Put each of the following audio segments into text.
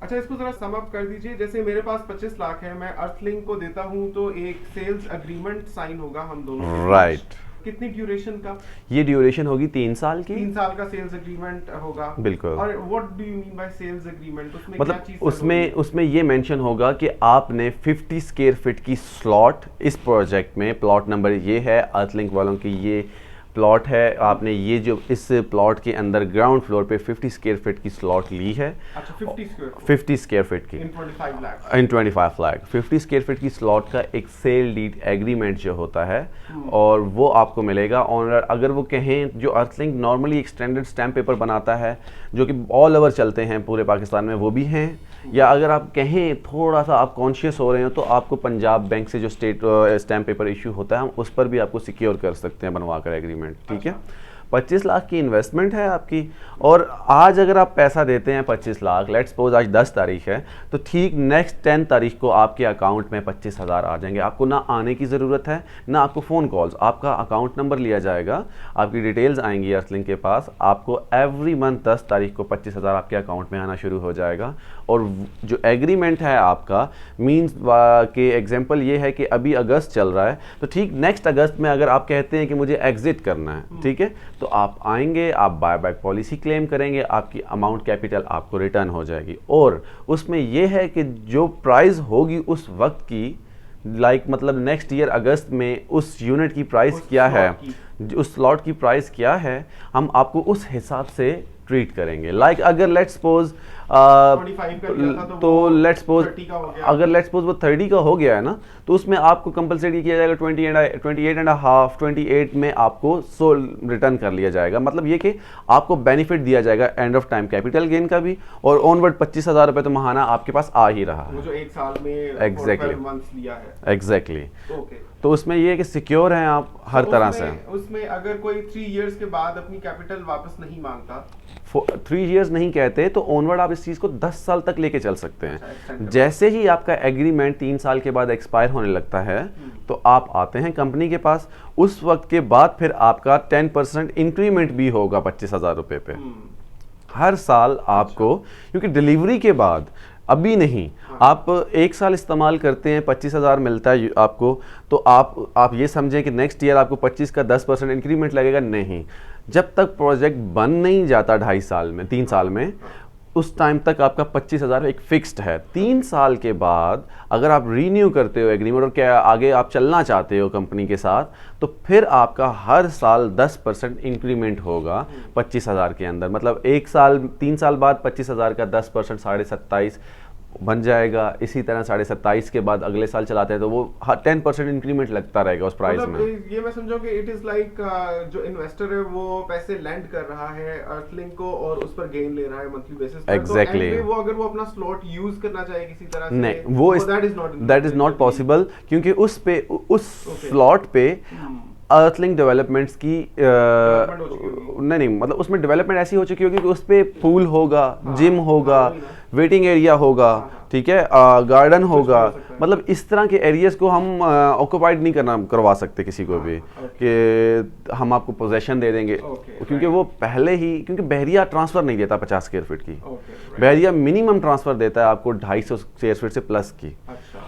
अच्छा, इसको जरा सम अप कर दीजिए। जैसे मेरे पास 25 लाख है, मैं अर्थलिंक को देता हूँ तो एक सेल्स अग्रीमेंट साइन होगा हम दोनों के बीच। राइट। कितनी ड्यूरेशन का? ये ड्यूरेशन होगी 3 साल की। 3 साल का सेल्स एग्रीमेंट होगा। बिल्कुल। और what do you mean by sales agreement? उसमें क्या मतलब चीज सेल हो रही उसमें है? उसमें ये मेंशन होगा कि आपने 50 स्क्वायर फीट की स्लॉट इस प्रोजेक्ट में, प्लॉट नंबर ये है अर्थलिंक वालों की, ये प्लॉट है, आपने ये जो इस प्लॉट के अंदर ग्राउंड फ्लोर पे 50 स्क्वायर फीट की स्लॉट ली है। अच्छा, 50 स्क्वायर 50 स्क्वायर फीट की इन 25 लाख। इन 25 लाख 50 स्क्वायर फीट की स्लॉट का एक सेल डीड एग्रीमेंट जो होता है, और वो आपको मिलेगा ऑनर। अगर वो कहें, जो अर्थलिंक नॉर्मली एक स्टैंडर्ड स्टैम्प पेपर बनाता है जो कि ऑल ओवर चलते हैं पूरे पाकिस्तान में, वो भी हैं, या अगर आप कहें थोड़ा सा आप कॉन्शियस हो रहे हो तो आपको पंजाब बैंक से जो स्टेट स्टैम्प पेपर इशू होता है, हम उस पर भी आपको सिक्योर कर सकते हैं बनवा कर एग्रीमेंट। ठीक है। 25 लाख की इन्वेस्टमेंट है आपकी, और आज अगर आप पैसा देते हैं 25 लाख, लेट्स सपोज आज 10 तारीख है, तो ठीक नेक्स्ट 10 तारीख को आपके अकाउंट में 25,000 आ जाएंगे। आपको ना आने की ज़रूरत है, ना आपको फ़ोन कॉल्स, आपका अकाउंट नंबर लिया जाएगा, आपकी डिटेल्स आएंगी अर्थलिंक के पास, आपको एवरी मंथ 10 तारीख को 25,000 आपके अकाउंट में आना शुरू हो जाएगा। और जो एग्रीमेंट है आपका, मीन्स के एग्जाम्पल ये है कि अभी अगस्त चल रहा है, तो ठीक नेक्स्ट अगस्त में अगर आप कहते हैं कि मुझे एग्जिट करना है, ठीक है, तो आप आएंगे, आप बायबैक पॉलिसी क्लेम करेंगे, आपकी अमाउंट कैपिटल आपको रिटर्न हो जाएगी। और उसमें यह है कि जो प्राइस होगी उस वक्त की, मतलब नेक्स्ट ईयर अगस्त में उस यूनिट की प्राइस क्या है, उस स्लॉट की प्राइस क्या है, हम आपको उस हिसाब से ट्रीट करेंगे। अगर लेट्स सपोज 25 का लिया था तो वो लेट्स सपोज 30 का हो गया। अगर लेट्स सपोज वो 30 का हो गया है ना, तो उसमें आपको कंपलसरी किया जाएगा 28.5 में आपको सोल रिटर्न कर लिया जाएगा। मतलब ये कि आपको बेनिफिट दिया जाएगा end of time capital gain का भी, और ऑनवर्ड 25,000 रुपये तो महाना आपके पास आ ही रहा वो है। जो एक साल में Exactly. 12 months लिया है। एग्जैक्टली। ओके। तो उसमें ये है कि सिक्योर हैं आप हर तो तरह से। उसमें अगर कोई 3 इयर्स के बाद अपनी कैपिटल वापस नहीं मांगता? 3 इयर्स नहीं कहते, तो ऑनवर्ड आप इस चीज़ को 10 साल तक लेके चल सकते अच्छा, हैं। extendable। जैसे ही आपका एग्रीमेंट 3 साल के बाद एक्सपायर होने लगता है, तो आप आते हैं कंपनी के पास, उस वक्त के बाद फिर आपका 10% इंक्रीमेंट भी होगा 25,000 रुपये पे हर साल आपको। क्योंकि डिलीवरी के बाद अभी नहीं, आप 1 साल इस्तेमाल करते हैं, 25,000 मिलता है आपको, तो आप ये समझें कि नेक्स्ट ईयर आपको 25 का 10% इंक्रीमेंट लगेगा। नहीं, जब तक प्रोजेक्ट बन नहीं जाता 2.5 साल में, 3 साल में, उस टाइम तक आपका 25,000 एक फिक्स्ड है। 3 साल के बाद अगर आप रीन्यू करते हो एग्रीमेंट और क्या आगे आप चलना चाहते हो कंपनी के साथ, तो फिर आपका हर साल 10% इंक्रीमेंट होगा 25,000 के अंदर। मतलब 3 साल बाद 25,000 का 10% 27.5 बन जाएगा। इसी तरह 27.5 के बाद अगले साल चलाते हैं तो वो 10% इंक्रीमेंट लगता रहेगा उस प्राइस में। ये मैं समझो कि इट इज लाइक जो इन्वेस्टर है वो पैसे लैंड कर रहा है अर्थलिंक को और उस पर गेन ले रहा है मंथली बेसिस पर। एग्जैक्टली। तो वो अगर वो अपना स्लॉट यूज करना चाहे किसी तरह से, नहीं, वो दैट इज नॉट पॉसिबल, क्योंकि उस स्लॉट पे अर्थलिंक डेवलपमेंट्स की नहीं, मतलब उसमें डेवलपमेंट ऐसी हो चुकी होगी कि उस पर पूल होगा, जिम होगा, वेटिंग एरिया होगा, ठीक है, गार्डन होगा। मतलब इस तरह के एरियाज को हम ऑक्यूपाइड नहीं करवा सकते किसी को भी कि हम आपको पोजेशन दे देंगे, क्योंकि वो पहले ही, क्योंकि बहरिया ट्रांसफ़र नहीं देता 50 स्क्वायर फीट की, बहरिया मिनिमम ट्रांसफ़र देता है आपको 250 स्क्वायर फीट से प्लस की।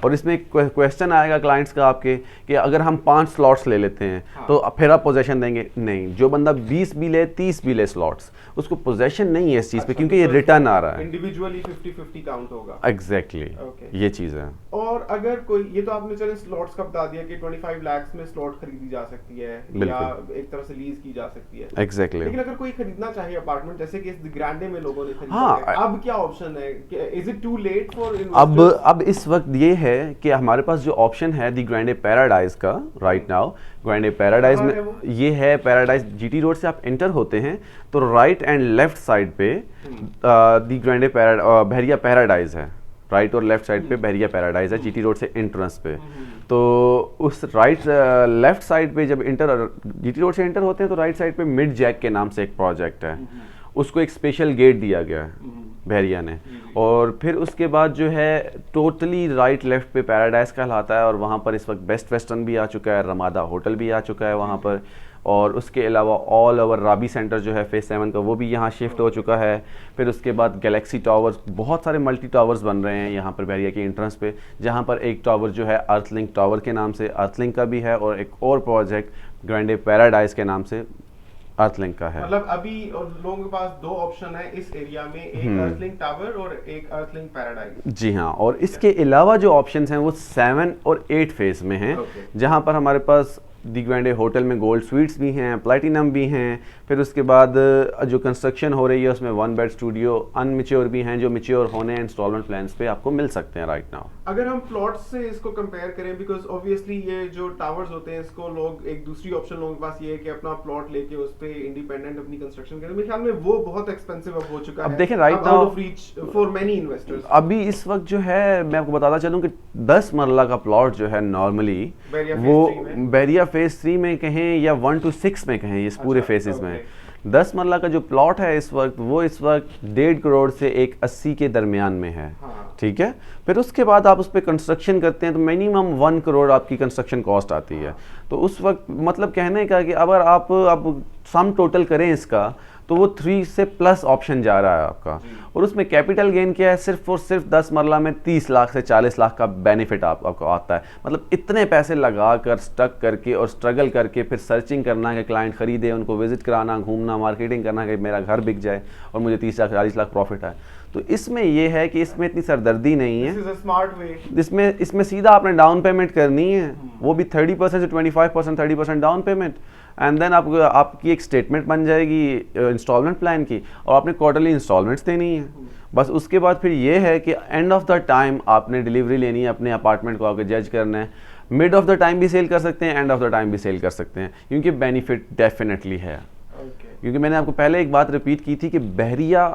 और इसमें क्वेश्चन आएगा क्लाइंट्स का आपके कि अगर हम 5 स्लॉट्स ले लेते हैं तो फिर आप पोजेशन देंगे? नहीं, जो बंदा 20 भी ले, 30 भी ले स्लॉट्स, उसको पोजेशन नहीं है इस चीज़ पे, क्योंकि ये रिटर्न आ रहा है। इंडिविजुअली 50-50 काउंट होगा। एग्जैक्टली, ये चीज़ है। और अगर कोई, ये तो आपने चले स्लॉट्स का बता दिया कि 25 लाख में स्लॉट खरीदी जा सकती है या एक तरह से लीज की जा सकती है। एग्जैक्टली। लेकिन अगर कोई खरीदना चाहे अपार्टमेंट, जैसे कि इस ग्रैंडे में लोगों ने खरीदा हाँ, है, अब क्या ऑप्शन है? Is it too late for investors? अब इस वक्त ये है कि हमारे पास जो ऑप्शन है दी ग्रैंडे पैराडाइज का राइट नाउ, ग्रैंडे पैराडाइज में ये है, पैराडाइज जीटी रोड से आप एंटर होते हैं तो राइट एंड लेफ्ट साइड पे दी ग्रैंडे बहरिया पैराडाइज है, राइट और लेफ्ट साइड पे बहरिया पैराडाइज है जीटी रोड से एंट्रेंस पे। तो उस लेफ्ट साइड पे जब जीटी रोड से एंटर होते हैं तो राइट साइड पे मिड जैक के नाम से एक प्रोजेक्ट है, उसको एक स्पेशल गेट दिया गया है बहरिया ने। और फिर उसके बाद जो है टोटली राइट लेफ्ट पे पैराडाइज कहलाता है, और वहाँ पर इस वक्त बेस्ट वेस्टर्न भी आ चुका है, रमादा होटल भी आ चुका है वहाँ पर, और उसके अलावा ऑल ओवर राबी सेंटर जो है फेज़ 7 का वो भी यहाँ शिफ्ट हो चुका है। फिर उसके बाद गैलेक्सी टावर्स, बहुत सारे मल्टी टावर्स बन रहे हैं यहाँ पर बहरिया के एंट्रेंस पे, जहाँ पर एक टावर जो है अर्थलिंक टावर के नाम से अर्थलिंक का भी है, और एक और प्रोजेक्ट ग्रैंडे पैराडाइज के नाम से अर्थलिंक का है। मतलब अभी लोगों के पास दो ऑप्शन है इस एरिया में, एक अर्थलिंक टावर और एक अर्थलिंक पैराडाइज। जी हाँ, और इसके अलावा जो ऑप्शंस हैं वो 7 और 8 फेज़ में हैं, जहाँ पर हमारे पास दी ग्रैंडे होटल में गोल्ड स्वीट्स भी हैं, प्लैटिनम भी हैं। फिर उसके बाद जो कंस्ट्रक्शन हो रही है उसमें 1 बेड स्टूडियो अनमिच्योर भी हैं, जो मिच्योर होने हैं इंस्टॉलमेंट प्लान्स पे आपको मिल सकते हैं राइट नाउ। अगर हम प्लॉट्स से इसको कंपेयर करें, बिकॉज ऑब्वियसली ये जो टावर्स होते हैं इसको लोग, एक दूसरी ऑप्शन लोगों के पास ये है कि अपना प्लॉट लेके उस पे इंडिपेंडेंट अपनी कंस्ट्रक्शन करें। मेरे ख्याल में वो बहुत एक्सपेंसिव अब हो चुका है। अब देखें right now for many investors अभी इस वक्त जो है मैं आपको बताता चलूं कि 10 मरला का प्लॉट जो है नॉर्मली वो बहरिया फेज 3 में कहें या 1 to 6 में कहें, इस पूरे फेसेस में 10 मरला का जो प्लॉट है इस वक्त 1.5 करोड़ से 1.80 के दरमियान में है। ठीक है, फिर उसके बाद आप उस पर कंस्ट्रक्शन करते हैं तो मिनिमम 1 करोड़ आपकी कंस्ट्रक्शन कॉस्ट आती है। तो उस वक्त मतलब कहने का कि अगर आप सम टोटल करें इसका तो वो 3 से प्लस ऑप्शन जा रहा है आपका, और उसमें कैपिटल गेन क्या है, सिर्फ और सिर्फ 10 मरला में 30 लाख से 40 लाख का बेनिफिट आपको आता है। मतलब इतने पैसे लगा कर स्टक करके और स्ट्रगल करके फिर सर्चिंग करना कि क्लाइंट खरीदे, उनको विजिट कराना, घूमना, मार्केटिंग करना कि मेरा घर बिक जाए और मुझे 30 लाख 40 लाख प्रॉफिट आए। तो इसमें ये है कि इसमें इतनी सरदर्दी नहीं है, स्मार्ट वे। इसमें सीधा आपने डाउन पेमेंट करनी है, वो भी 30% से 25%, 30% डाउन पेमेंट, एंड देन आपकी एक स्टेटमेंट बन जाएगी इंस्टॉलमेंट प्लान की, और आपने क्वार्टरली इंस्टॉलमेंट्स देनी है। बस उसके बाद फिर ये है कि एंड ऑफ द टाइम आपने डिलीवरी लेनी है, अपने अपार्टमेंट को आके जज करना है। मिड ऑफ द टाइम भी सेल कर सकते हैं, एंड ऑफ द टाइम भी सेल कर सकते हैं, क्योंकि बेनिफिट डेफिनेटली है। क्योंकि मैंने आपको पहले एक बात रिपीट की थी कि बहरिया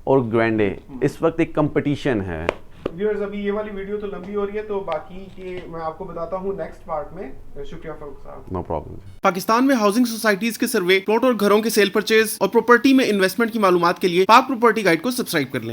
और ग्रैंडे इस वक्त एक कंपटीशन है। व्यूअर्स, अभी ये वाली वीडियो तो लंबी हो रही है, तो बाकी के मैं आपको बताता हूँ नेक्स्ट पार्ट में। शुक्रिया फारूक साहब। No problem. पाकिस्तान में हाउसिंग सोसाइटीज के सर्वे, प्लॉट और घरों के सेल परचेज और प्रॉपर्टी में इन्वेस्टमेंट की मालूमात के लिए पाक प्रॉपर्टी गाइड को सब्सक्राइब कर लें।